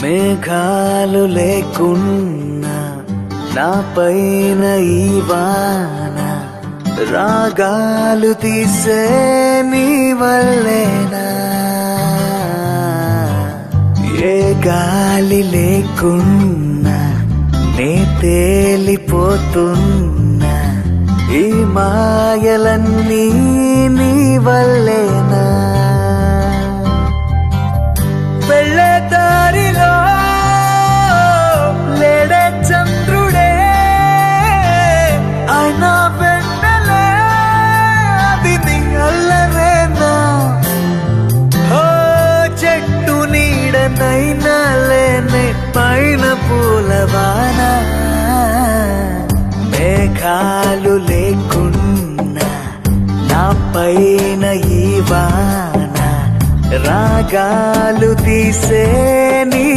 మేఘాలు లేకున్నా నా పైన ఈ వాన రాగాలు తీసే నీ వల్లేనా. ఏ గాలి లేకున్నా నే తేలిపోతున్నా ఈ మాయలన్నీ నీ వల్లేనా. వెళ్ళే దారిలో లేడే చంద్రుడే ఆయన వెన్నెలే అది నీ అల్లరేనా. ఓ చెట్టు నీడనైనా లేనే పైన పూలవాన. మేఘాలు లేకున్నా నా పైన ఈ వాన రాగాలు తీసే నీ